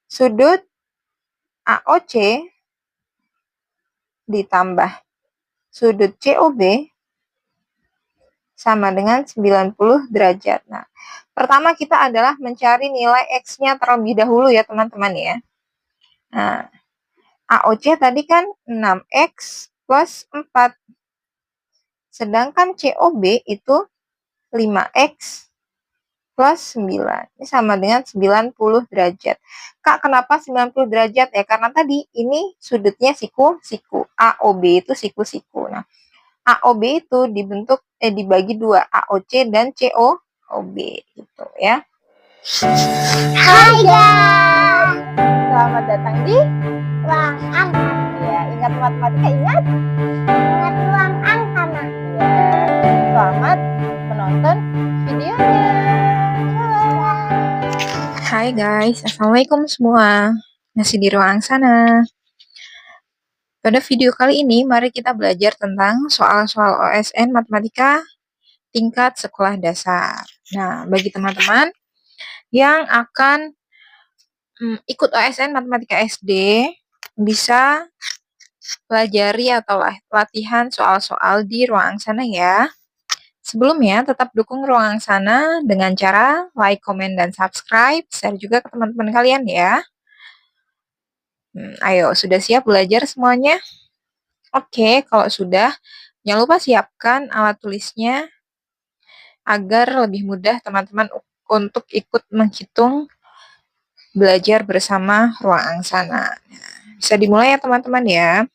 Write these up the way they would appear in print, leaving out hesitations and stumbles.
Sudut AOC ditambah sudut COB sama dengan 90 derajat. Nah, pertama kita adalah mencari nilai X-nya terlebih dahulu ya teman-teman ya. Nah, AOC tadi kan 6X plus 4. Sedangkan COB itu 5X plus 9. Ini sama dengan 90 derajat. Kak, kenapa 90 derajat ya? Karena tadi ini sudutnya siku-siku. AOB itu siku-siku. Nah, AOB itu dibagi dua, AOC dan COB gitu ya. Hai guys, Selamat datang di ruang angka. ya, ingat matematika, ingat Ruang angka mah. ya. Selamat menonton videonya. Hai guys, assalamualaikum semua. Masih di ruang sana. Pada video kali ini, mari kita belajar tentang soal-soal OSN Matematika tingkat sekolah dasar. Nah, bagi teman-teman yang akan ikut OSN Matematika SD, bisa pelajari atau latihan soal-soal di ruang sana ya. Sebelumnya, tetap dukung ruang sana dengan cara like, komen, dan subscribe. Share juga ke teman-teman kalian ya. Ayo, sudah siap belajar semuanya? Oke, kalau sudah, jangan lupa siapkan alat tulisnya agar lebih mudah teman-teman untuk ikut menghitung belajar bersama ruang angsana. Bisa dimulai ya teman-teman ya.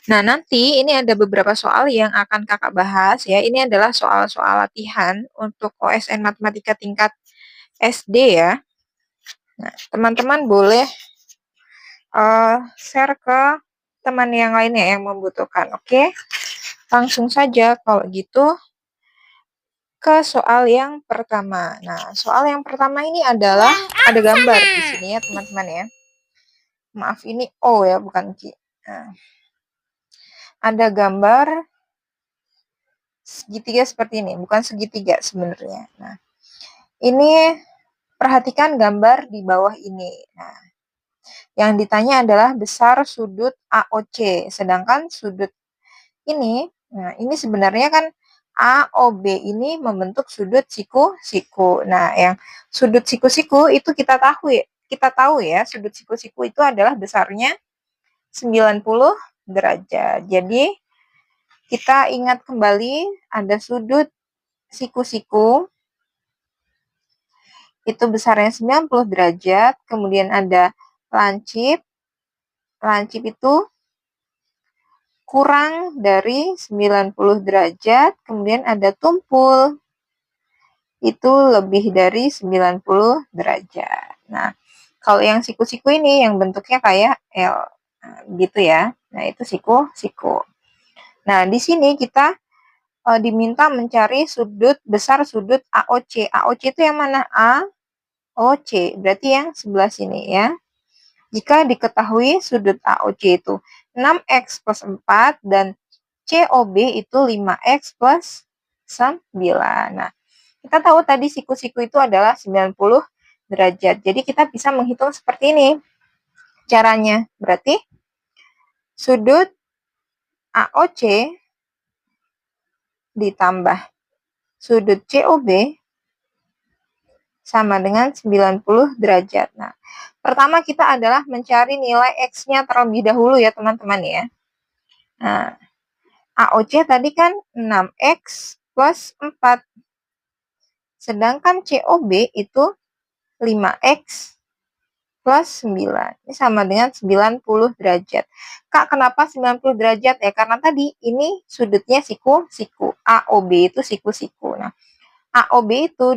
Nah, nanti ini ada beberapa soal yang akan kakak bahas ya. Ini adalah soal-soal latihan untuk OSN Matematika tingkat SD ya. Nah, teman-teman boleh share ke teman yang lainnya yang membutuhkan, oke? Langsung saja kalau gitu ke soal yang pertama. Nah, soal yang pertama ini adalah ada gambar di sini ya teman-teman ya. Maaf, ini O ya, bukan Q. Nah, ada gambar segitiga seperti ini, bukan segitiga sebenarnya. Nah, ini perhatikan gambar di bawah ini. Nah, yang ditanya adalah besar sudut AOC, sedangkan sudut ini, nah ini sebenarnya kan AOB ini membentuk sudut siku-siku. Nah, yang sudut siku-siku itu kita tahu ya, sudut siku-siku itu adalah besarnya 90 derajat. Jadi, kita ingat kembali ada sudut siku-siku itu besarnya 90 derajat, kemudian ada lancip. Lancip itu kurang dari 90 derajat, kemudian ada tumpul. Itu lebih dari 90 derajat. Nah, kalau yang siku-siku ini yang bentuknya kayak L gitu ya. Nah, itu siku-siku. Nah, di sini kita diminta mencari besar sudut AOC. AOC itu yang mana? AOC, berarti yang sebelah sini ya. Jika diketahui sudut AOC itu 6X plus 4 dan COB itu 5X plus 9. Nah, kita tahu tadi siku-siku itu adalah 90 derajat. Jadi kita bisa menghitung seperti ini caranya. Berarti sudut AOC ditambah sudut COB sama dengan 90 derajat. Nah, pertama kita adalah mencari nilai X-nya terlebih dahulu ya teman-teman ya. Nah, AOC tadi kan 6X plus 4. Sedangkan COB itu 5X plus 9. Ini sama dengan 90 derajat. Kak, kenapa 90 derajat ya? Karena tadi ini sudutnya siku-siku. AOB itu siku-siku. Nah, AOB itu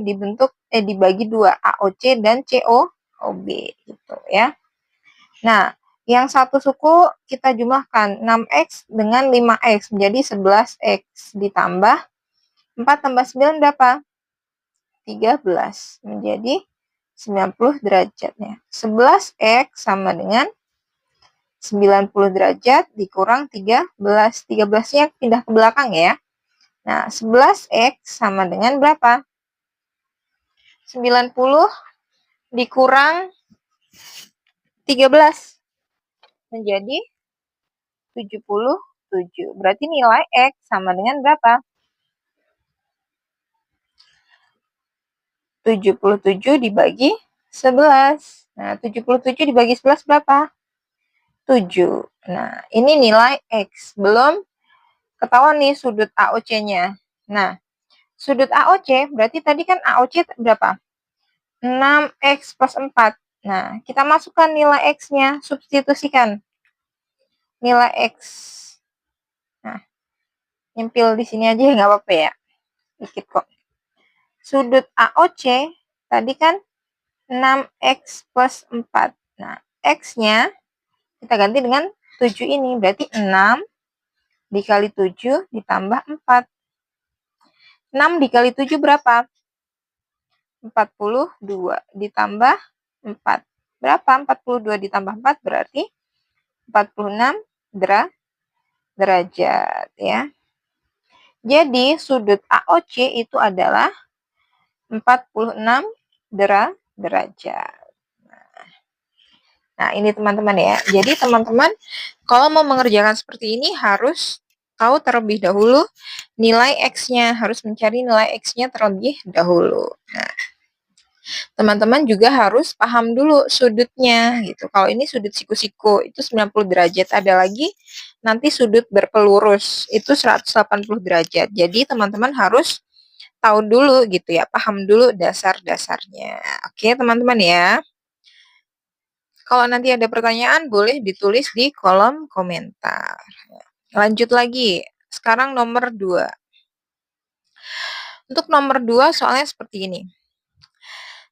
dibagi dua, AOC dan COB gitu ya. Nah, yang satu suku kita jumlahkan 6X dengan 5X menjadi 11X ditambah 4 tambah 9 berapa? 13 menjadi 90 derajatnya. 11X sama dengan 90 derajat dikurang 13. 13-nya pindah ke belakang ya. Nah, 11X sama dengan berapa? 90 dikurang 13 menjadi 77. Berarti nilai X sama dengan berapa? 77 dibagi 11. Nah, 77 dibagi 11 berapa? 7. Nah, ini nilai X. Belum ketahuan nih sudut AOC-nya. Nah, sudut AOC berarti tadi kan AOC berapa? 6X plus 4. Nah, kita masukkan nilai X-nya, substitusikan nilai X. Nah, nyempil di sini aja nggak apa-apa ya. Dikit kok. Sudut AOC tadi kan 6X plus 4. Nah, X-nya kita ganti dengan 7 ini. Berarti 6 dikali 7 ditambah 4. 6 dikali 7 berapa? 42 ditambah 4. Berapa? 42 ditambah 4 berarti 46 derajat ya. Jadi sudut AOC itu adalah 46 derajat. Nah, ini teman-teman ya. Jadi teman-teman kalau mau mengerjakan seperti ini harus tahu terlebih dahulu nilai X-nya, harus mencari nilai X-nya terlebih dahulu. Nah, teman-teman juga harus paham dulu sudutnya gitu. Kalau ini sudut siku-siku itu 90 derajat, ada lagi nanti sudut berpelurus itu 180 derajat. Jadi teman-teman harus tahu dulu gitu ya, paham dulu dasar-dasarnya. Oke, teman-teman ya. Kalau nanti ada pertanyaan boleh ditulis di kolom komentar. Lanjut lagi. Sekarang nomor 2. Untuk nomor 2 soalnya seperti ini.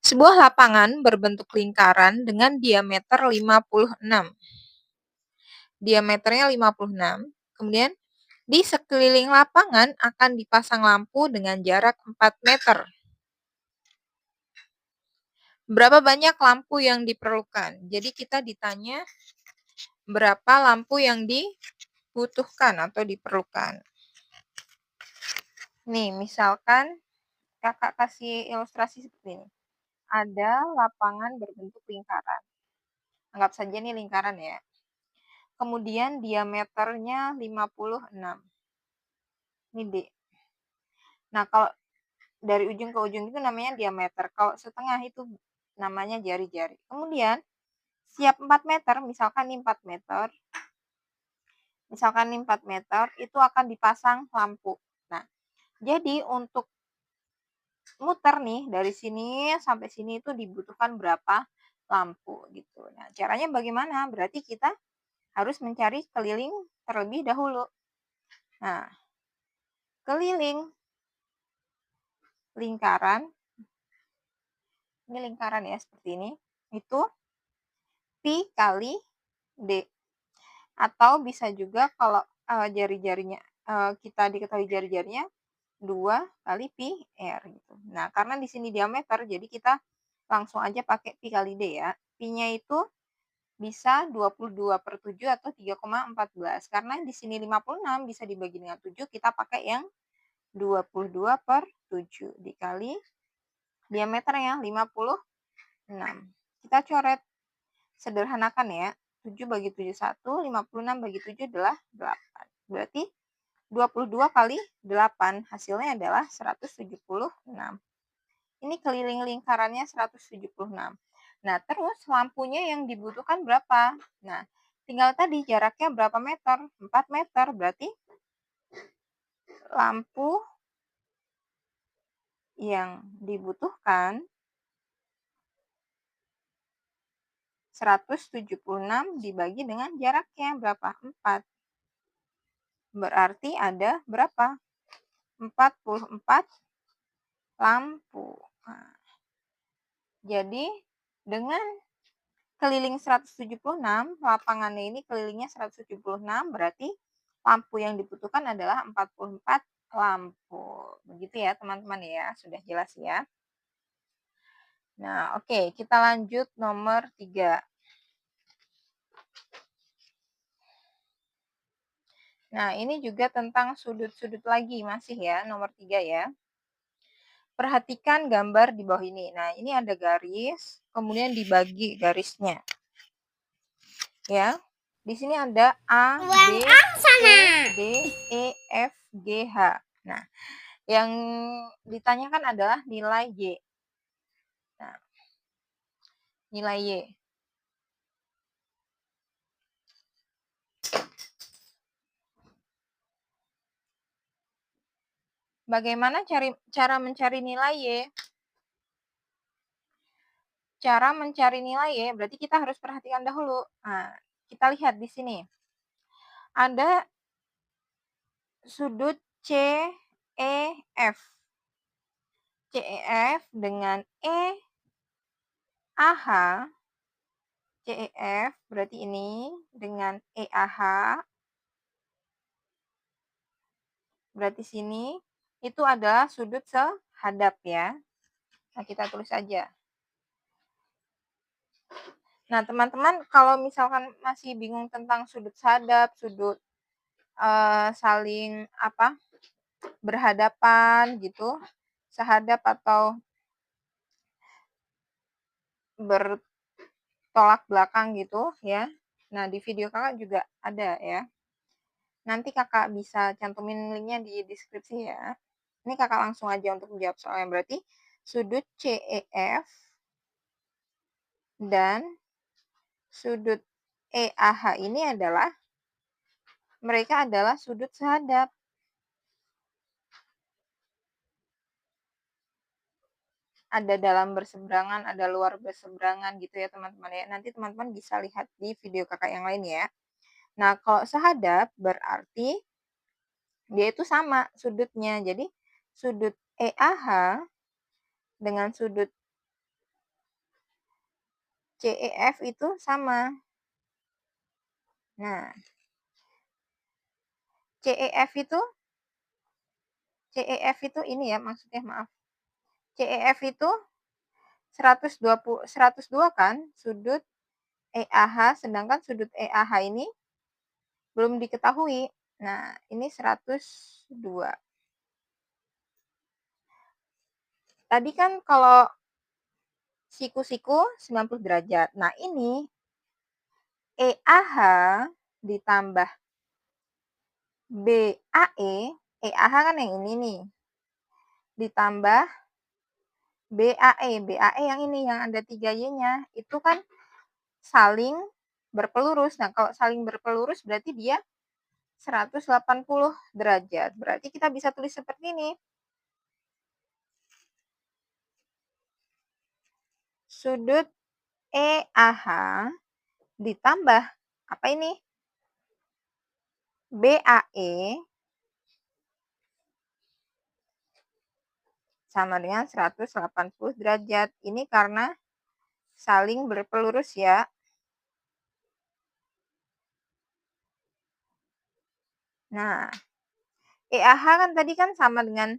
Sebuah lapangan berbentuk lingkaran dengan diameter 56. Diameternya 56. Kemudian di sekeliling lapangan akan dipasang lampu dengan jarak 4 meter. Berapa banyak lampu yang diperlukan? Jadi kita ditanya berapa lampu yang dibutuhkan atau diperlukan. Nih, misalkan kakak kasih ilustrasi seperti ini. Ada lapangan berbentuk lingkaran. Anggap saja nih lingkaran ya. Kemudian diameternya 56. Ini D. Nah, kalau dari ujung ke ujung itu namanya diameter. Kalau setengah itu namanya jari-jari. Kemudian siap 4 meter, misalkan nih 4 meter. Misalkan nih 4 meter, itu akan dipasang lampu. Nah, jadi untuk muter nih dari sini sampai sini itu dibutuhkan berapa lampu gitu. Nah, caranya bagaimana? Berarti kita harus mencari keliling terlebih dahulu. Nah, keliling lingkaran, ini lingkaran ya seperti ini, itu pi kali D. Atau bisa juga kalau jari-jarinya kita diketahui jari-jarinya 2 kali pi R gitu. Nah, karena di sini diameter jadi kita langsung aja pakai pi kali D ya. Pi-nya itu bisa 22/7 atau 3,14. Karena di sini 56 bisa dibagi dengan 7, kita pakai yang 22/7 dikali diameternya 56. Kita coret, sederhanakan ya. 7 bagi 7 1, 56 bagi 7 adalah 8. Berarti 22 kali 8 hasilnya adalah 176. Ini keliling lingkarannya 176. Nah, terus lampunya yang dibutuhkan berapa? Nah, tinggal tadi jaraknya berapa meter? 4 meter. Berarti lampu yang dibutuhkan 176 dibagi dengan jaraknya berapa? 4. Berarti ada berapa? 44 lampu. Nah, jadi dengan keliling 176, lapangannya ini kelilingnya 176, berarti lampu yang dibutuhkan adalah 44 lampu. Begitu ya teman-teman ya, sudah jelas ya. Nah, oke, kita lanjut nomor 3. Nah, ini juga tentang sudut-sudut lagi masih ya, nomor 3 ya. perhatikan gambar di bawah ini. Nah, ini ada garis, kemudian dibagi garisnya. Ya. Di sini ada A, B, C, D, E, F, G, H. Nah, yang ditanyakan adalah nilai Y. Nah, nilai Y. Bagaimana cara mencari nilai Y? Cara mencari nilai Y berarti kita harus perhatikan dahulu. Nah, kita lihat di sini. Ada sudut CEF. CEF dengan EAH. CEF berarti ini dengan EAH. Berarti sini itu adalah sudut sehadap ya. Nah, kita tulis aja. Nah, teman-teman kalau misalkan masih bingung tentang sudut sehadap, sudut saling berhadapan gitu, sehadap atau bertolak belakang gitu ya. Nah, di video kakak juga ada ya. Nanti kakak bisa cantumin linknya di deskripsi ya. Ini kakak langsung aja untuk menjawab soalnya. Berarti sudut CEF dan sudut EAH ini adalah mereka adalah sudut sehadap. Ada dalam berseberangan, ada luar berseberangan gitu ya teman-teman ya. Nanti teman-teman bisa lihat di video kakak yang lain ya. Nah, kalau sehadap berarti dia itu sama sudutnya. Jadi sudut EAH dengan sudut CEF itu sama. Nah, CEF itu ini ya maksudnya, maaf. CEF itu 102 kan sudut EAH, sedangkan sudut EAH ini belum diketahui. Nah, ini 102. Tadi kan kalau siku-siku 90 derajat. Nah, ini EAH ditambah BAE, EAH kan yang ini nih, ditambah BAE yang ini, yang ada 3 Y-nya, itu kan saling berpelurus. Nah, kalau saling berpelurus berarti dia 180 derajat. Berarti kita bisa tulis seperti ini. Sudut EAH ditambah apa ini? BAE sama dengan 180 derajat. Ini karena saling berpelurus ya. Nah, EAH kan tadi kan sama dengan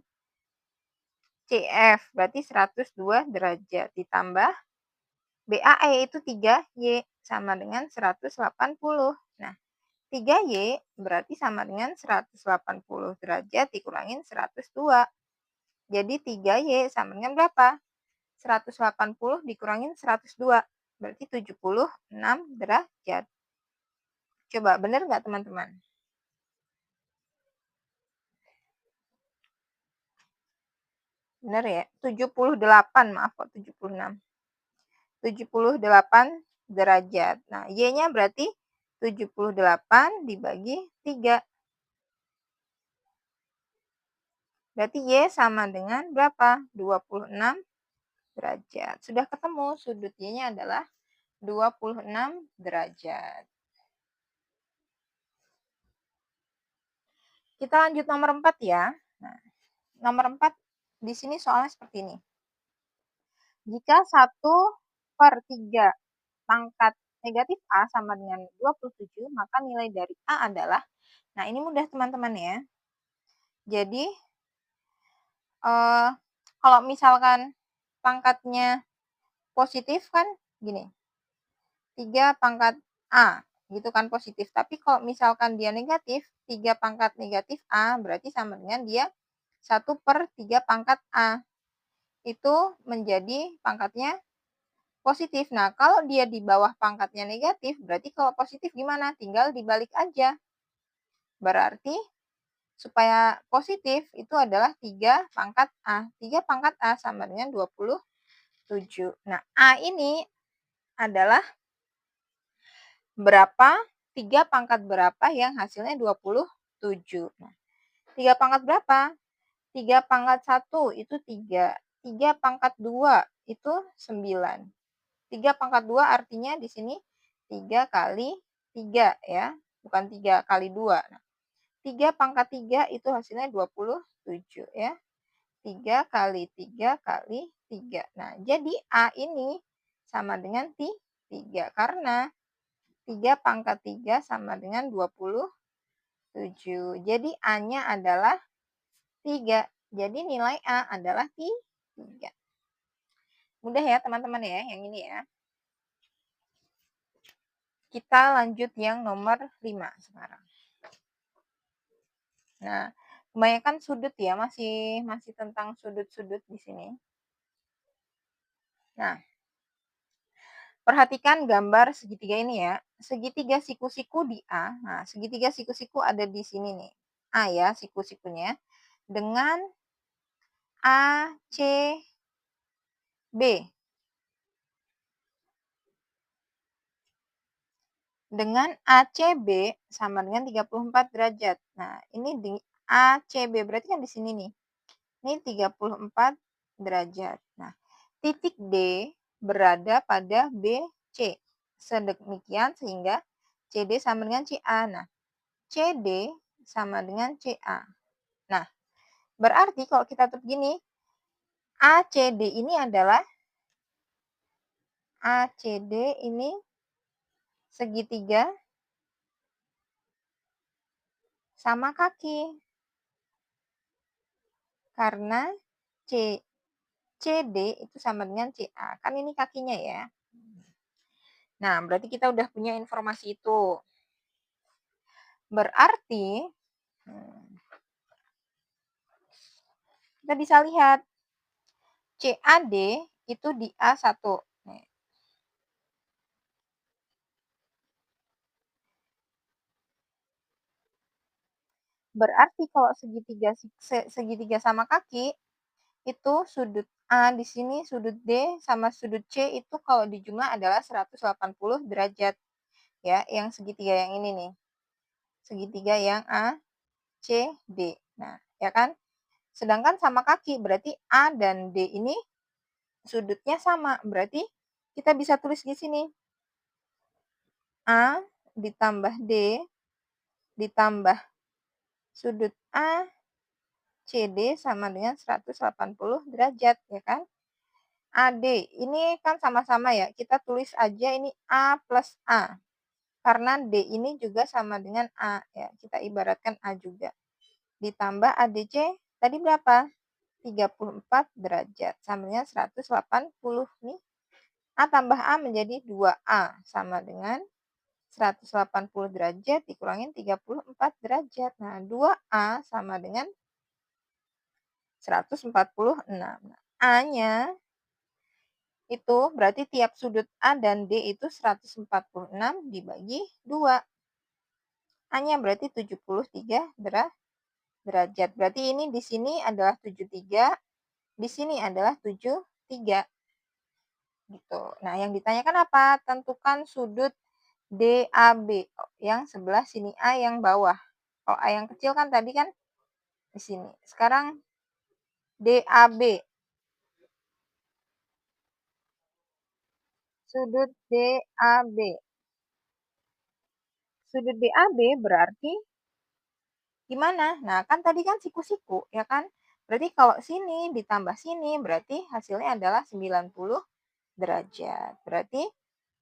CF, berarti 102 derajat. Ditambah BAE itu 3Y sama dengan 180. Nah, 3Y berarti sama dengan 180 derajat dikurangin 102. Jadi 3Y sama dengan berapa? 180 dikurangin 102. Berarti 76 derajat. Coba benar nggak teman-teman? Benar ya? 78, maaf kok 76. 78 derajat. Nah, Y-nya berarti 78 dibagi 3. Berarti Y sama dengan berapa? 26 derajat. Sudah ketemu sudut Y-nya adalah 26 derajat. Kita lanjut nomor 4 ya. Nah, nomor 4 di sini soalnya seperti ini. Jika 1/3 pangkat negatif A sama dengan 27, maka nilai dari A adalah, nah ini mudah teman-teman ya. Jadi, kalau misalkan pangkatnya positif kan gini, 3 pangkat A, gitu kan positif. Tapi kalau misalkan dia negatif, 3 pangkat negatif A berarti sama dengan dia 1/3 pangkat A. itu menjadi pangkatnya positif. Nah, kalau dia di bawah pangkatnya negatif, berarti kalau positif gimana? Tinggal dibalik aja. Berarti supaya positif itu adalah 3 pangkat A. 3 pangkat A sama dengan 27. Nah, A ini adalah berapa? 3 pangkat berapa yang hasilnya 27. Nah, 3 pangkat berapa? 3 pangkat 1 itu 3. 3 pangkat 2 itu 9. 3 pangkat 2 artinya di sini 3 kali 3 ya, bukan 3 kali 2. Nah, 3 pangkat 3 itu hasilnya 27 ya. 3 kali 3 kali 3. Nah, jadi A ini sama dengan 3 karena 3 pangkat 3 sama dengan 27. Jadi A-nya adalah 3. Jadi nilai A adalah 3. Mudah ya teman-teman ya yang ini ya. Kita lanjut yang nomor 5 sekarang. Nah, kebanyakan sudut ya, masih tentang sudut-sudut di sini. Nah, perhatikan gambar segitiga ini ya. Segitiga siku-siku di A. Nah, segitiga siku-siku ada di sini nih. A ya, siku-sikunya. Dengan A, C, B. Dengan ACB sama dengan 34 derajat. Nah, ini di ACB berarti kan di sini nih. Ini 34 derajat. Nah, titik D berada pada BC. Sedemikian sehingga CD sama dengan CA. Nah, CD sama dengan CA. Nah, berarti kalau kita tutup gini, ACD ini adalah ACD ini segitiga sama kaki. Karena CD itu sama dengan CA. Kan ini kakinya ya. Nah, berarti kita udah punya informasi itu. Berarti kita bisa lihat CAD itu di A1. Berarti kalau segitiga sama kaki, itu sudut A di sini, sudut D sama sudut C itu kalau dijumlah adalah 180 derajat. Ya, yang segitiga yang ini nih. Segitiga yang A, C, D. Nah, ya kan? Sedangkan sama kaki, berarti A dan D ini sudutnya sama. Berarti kita bisa tulis di sini. A ditambah D ditambah sudut A, CD sama dengan 180 derajat, ya kan? AD, ini kan sama-sama ya, kita tulis aja ini A plus A. Karena D ini juga sama dengan A, ya, kita ibaratkan A juga. Ditambah ADC, tadi berapa? 34 derajat, sama dengan 180 nih. A tambah A menjadi 2A, sama dengan 180 derajat dikurangin 34 derajat. Nah, 2A sama dengan 146. Nah, A-nya itu berarti tiap sudut A dan D itu 146 dibagi 2. A-nya berarti 73 derajat. Berarti ini di sini adalah 73, di sini adalah 73. Gitu. Nah, yang ditanyakan apa? Tentukan sudut DAB yang sebelah sini A yang bawah. Kalau A yang kecil kan tadi kan di sini. Sekarang DAB. Sudut DAB. Sudut DAB berarti gimana? Nah, kan tadi kan siku-siku, ya kan? Berarti kalau sini ditambah sini, berarti hasilnya adalah 90 derajat. Berarti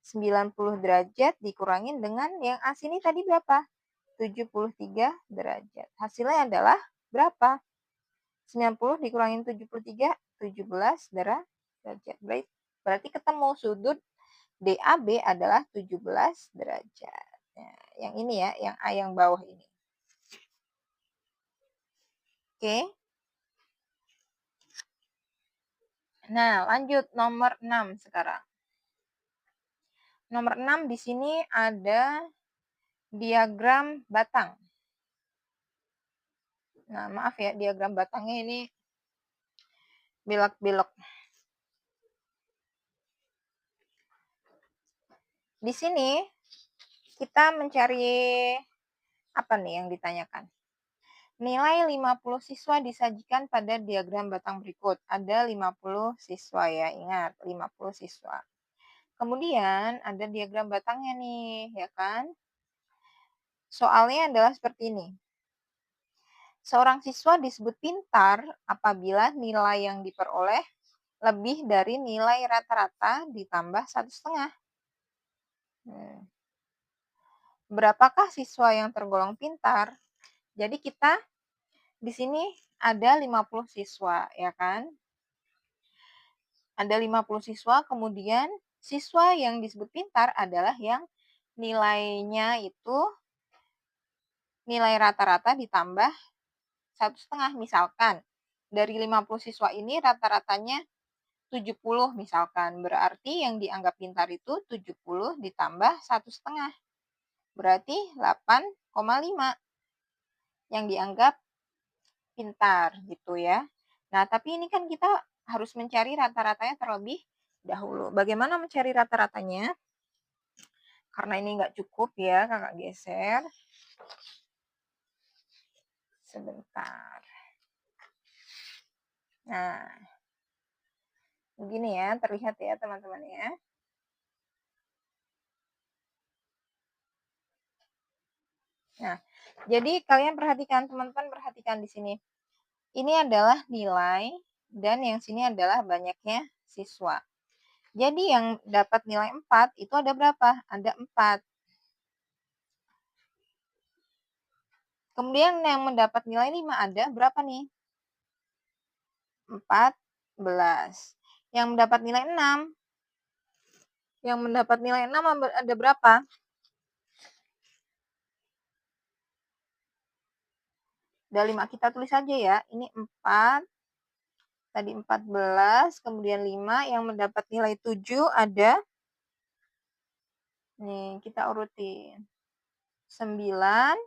90 derajat dikurangin dengan yang A sini tadi berapa? 73 derajat. Hasilnya adalah berapa? 90 dikurangin 73, 17 derajat. Berarti ketemu sudut DAB adalah 17 derajat. Nah, yang ini ya, yang A yang bawah ini. Oke. Nah, lanjut nomor 6 sekarang. Nomor 6 di sini ada diagram batang. Nah, maaf ya, diagram batangnya ini belok-belok. Di sini kita mencari apa nih yang ditanyakan? Nilai 50 siswa disajikan pada diagram batang berikut. Ada 50 siswa ya, ingat 50 siswa. Kemudian ada diagram batangnya nih, ya kan? Soalnya adalah seperti ini. Seorang siswa disebut pintar apabila nilai yang diperoleh lebih dari nilai rata-rata ditambah 1,5. Berapakah siswa yang tergolong pintar? Jadi kita di sini ada 50 siswa, ya kan? Ada 50 siswa, kemudian siswa yang disebut pintar adalah yang nilainya itu nilai rata-rata ditambah 1,5. Misalkan dari 50 siswa ini rata-ratanya 70 misalkan. Berarti yang dianggap pintar itu 70 ditambah 1,5. Berarti 8,5 yang dianggap pintar gitu ya. Nah, tapi ini kan kita harus mencari rata-ratanya terlebih dahulu. Bagaimana mencari rata-ratanya? Karena ini nggak cukup ya, kakak geser. Sebentar. Nah, begini ya, terlihat ya teman-teman ya. Nah, jadi kalian perhatikan, teman-teman perhatikan di sini. Ini adalah nilai dan yang sini adalah banyaknya siswa. Jadi yang dapat nilai 4 itu ada berapa? Ada 4. Kemudian yang mendapat nilai 5 ada berapa nih? 14. Yang mendapat nilai 6. Yang mendapat nilai 6 ada berapa? Ada 5. Kita tulis saja ya. Ini 4. Tadi 14, kemudian 5. Yang mendapat nilai 7 ada. Nih, kita urutin. 9.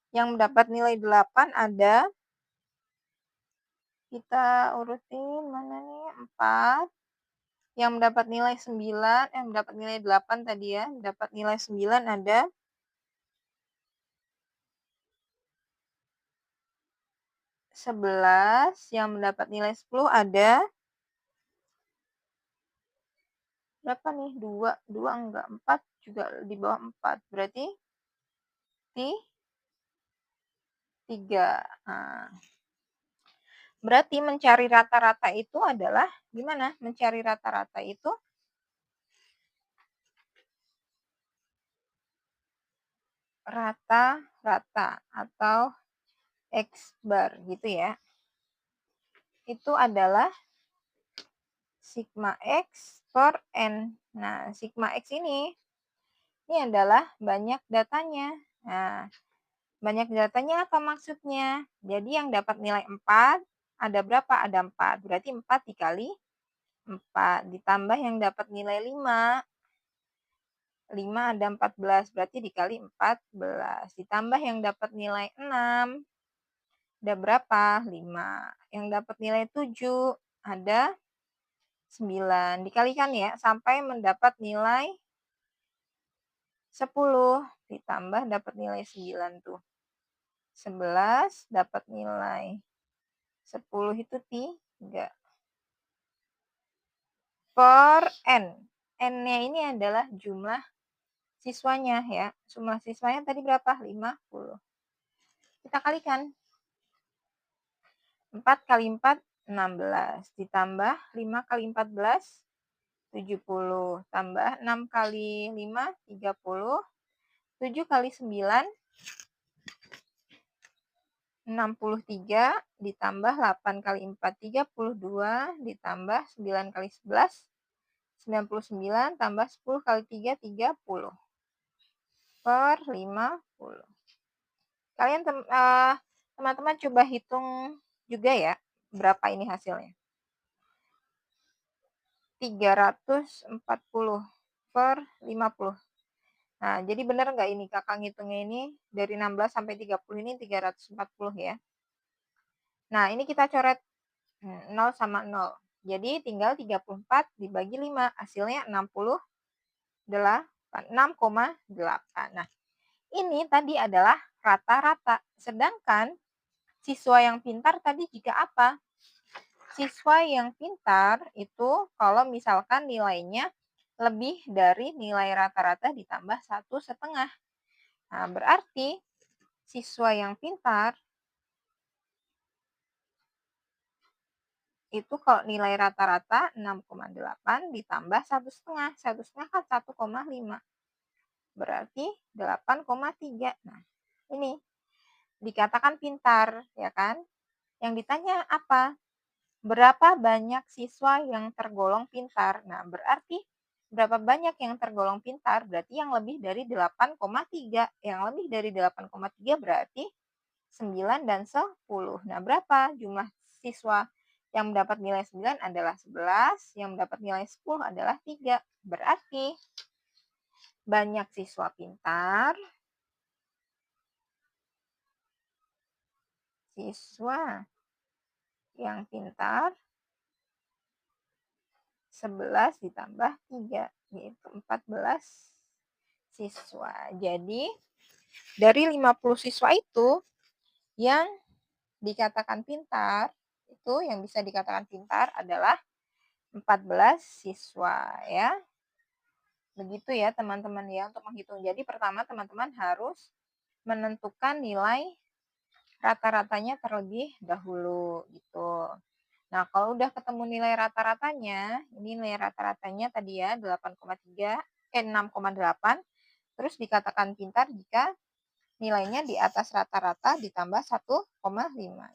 Yang mendapat nilai 8 ada. Kita urutin mana nih? 4. Yang mendapat nilai 9, mendapat nilai 8 tadi ya. Dapat nilai 9 ada. 11. Yang mendapat nilai 10 ada. Berapa nih? 2. 2 enggak. 4 juga di bawah 4. Berarti 3. Nah, berarti mencari rata-rata itu adalah gimana? Mencari rata-rata itu rata-rata atau X bar gitu ya. Itu adalah sigma X per N. Nah, sigma X ini adalah banyak datanya. Nah, banyak datanya apa maksudnya? Jadi yang dapat nilai 4, ada berapa? Ada 4. Berarti 4 dikali 4. Ditambah yang dapat nilai 5. 5 ada 14. Berarti dikali 14. Ditambah yang dapat nilai 6. Ada berapa? 5. Yang dapat nilai 7. Ada 9. Dikalikan ya, sampai mendapat nilai 10. Ditambah dapat nilai 9 tuh. 11 dapat nilai 10 itu 3. Per N. N-nya ini adalah jumlah siswanya ya. Jumlah siswanya tadi berapa? 50. Kita kalikan. 4 kali 4, 16. Ditambah 5 kali 14, 70. Tambah 6 kali 5, 30. 7 kali 9, 63. Ditambah 8 kali 4, 32. Ditambah 9 kali 11, 99. Tambah 10 kali 3, 30. Per 50. Kalian teman-teman coba hitung juga ya, berapa ini hasilnya. 340 per 50. Nah, jadi benar nggak ini kakak ngitungnya ini dari 16 sampai 30 ini 340 ya. Nah, ini kita coret 0 sama 0. Jadi tinggal 34 dibagi 5, hasilnya 6,8. Nah, ini tadi adalah rata-rata. Sedangkan siswa yang pintar tadi jika apa? Siswa yang pintar itu kalau misalkan nilainya lebih dari nilai rata-rata ditambah 1,5. Nah, berarti siswa yang pintar itu kalau nilai rata-rata 6,8 ditambah 1,5. 1,5 kan 1,5. Berarti 8,3. Nah, ini dikatakan pintar, ya kan? Yang ditanya apa? Berapa banyak siswa yang tergolong pintar? Nah, berarti berapa banyak yang tergolong pintar? Berarti yang lebih dari 8,3. Yang lebih dari 8,3 berarti 9 dan 10. Nah, berapa jumlah siswa yang mendapat nilai 9 adalah 11, yang mendapat nilai 10 adalah 3. Berarti banyak siswa pintar, siswa yang pintar 11 ditambah 3, yaitu 14 siswa. Jadi, dari 50 siswa itu yang dikatakan pintar, itu yang bisa dikatakan pintar adalah 14 siswa ya. Begitu ya teman-teman ya untuk menghitung. Jadi pertama teman-teman harus menentukan nilai rata-ratanya terlebih dahulu gitu. Nah, kalau udah ketemu nilai rata-ratanya, ini nilai rata-ratanya tadi ya 8,3 6,8, terus dikatakan pintar jika nilainya di atas rata-rata ditambah 1,5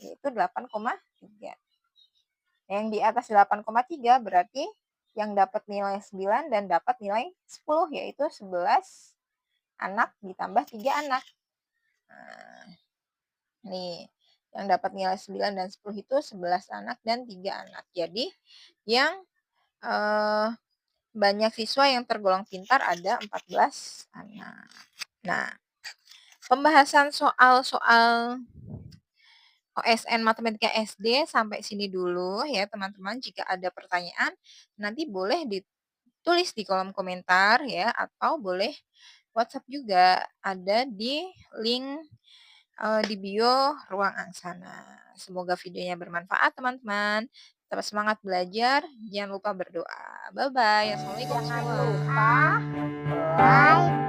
yaitu 8,3. Yang di atas 8,3 berarti yang dapat nilai 9 dan dapat nilai 10 yaitu 11 anak ditambah 3 anak. Nah, nih, yang dapat nilai 9 dan 10 itu 11 anak dan 3 anak. Jadi, yang banyak siswa yang tergolong pintar ada 14 anak. Nah, pembahasan soal-soal OSN Matematika SD sampai sini dulu ya teman-teman. Jika ada pertanyaan, nanti boleh ditulis di kolom komentar ya, atau boleh WhatsApp juga. Ada di link di bio Ruang Angsana. Semoga videonya bermanfaat teman-teman. Tetap semangat belajar, jangan lupa berdoa. Bye-bye. Assalamualaikum Jangan semua. lupa like,